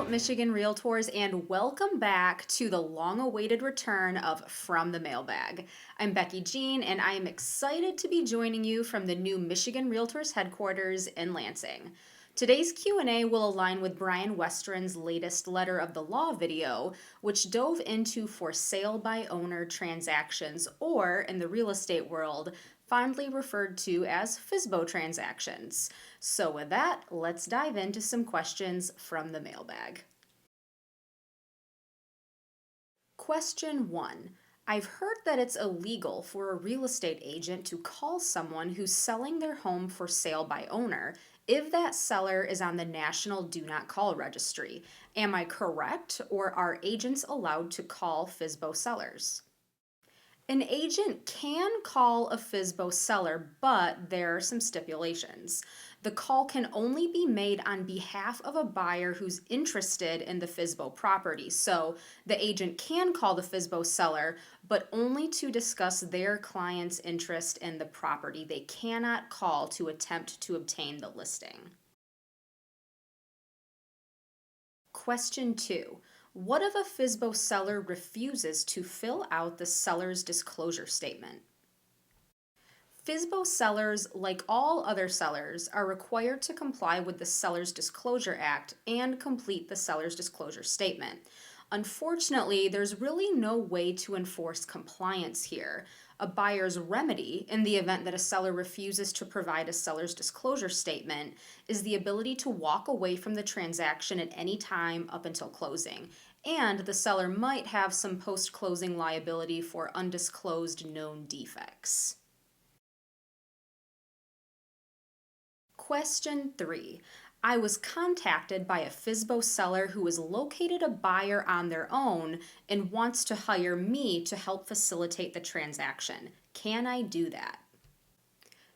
Michigan Realtors, and welcome back to the long-awaited return of From the Mailbag. I'm Becky Gean, and I am excited to be joining you from the new Michigan Realtors headquarters in Lansing. Today's Q&A will align with Brian Westron's latest Letter of the Law video, which dove into for sale by owner transactions, or in the real estate world, fondly referred to as FSBO transactions. So with that, let's dive into some questions from the mailbag. Question 1. I've heard that it's illegal for a real estate agent to call someone who's selling their home for sale by owner if that seller is on the National Do Not Call Registry. Am I correct, or are agents allowed to call FSBO sellers? An agent can call a FSBO seller, but there are some stipulations. The call can only be made on behalf of a buyer who's interested in the FSBO property. So the agent can call the FSBO seller, but only to discuss their client's interest in the property. They cannot call to attempt to obtain the listing. Question 2. What if a FSBO seller refuses to fill out the seller's disclosure statement? FSBO sellers, like all other sellers, are required to comply with the Seller's Disclosure Act and complete the seller's disclosure statement. Unfortunately, there's really no way to enforce compliance here. A buyer's remedy, in the event that a seller refuses to provide a seller's disclosure statement, is the ability to walk away from the transaction at any time up until closing. And the seller might have some post-closing liability for undisclosed known defects. Question 3. I was contacted by a FSBO seller who has located a buyer on their own and wants to hire me to help facilitate the transaction. Can I do that?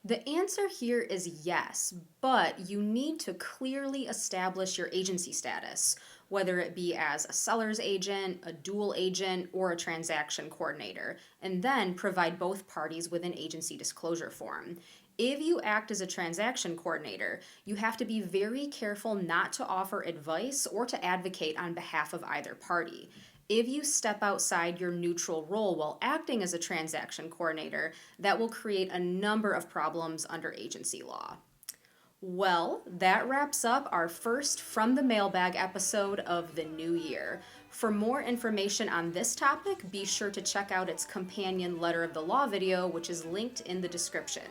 The answer here is yes, but you need to clearly establish your agency status, whether it be as a seller's agent, a dual agent, or a transaction coordinator, and then provide both parties with an agency disclosure form. If you act as a transaction coordinator, you have to be very careful not to offer advice or to advocate on behalf of either party. If you step outside your neutral role while acting as a transaction coordinator, that will create a number of problems under agency law. Well, that wraps up our first From the Mailbag episode of the new year. For more information on this topic, be sure to check out its companion Letter of the Law video, which is linked in the description.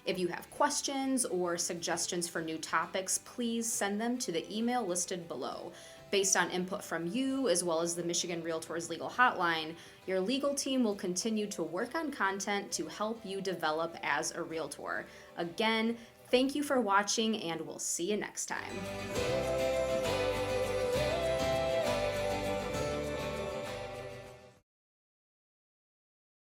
If you have questions or suggestions for new topics, please send them to the email listed below. Based on input from you, as well as the Michigan Realtors Legal Hotline, your legal team will continue to work on content to help you develop as a realtor. Again, thank you for watching, and we'll see you next time.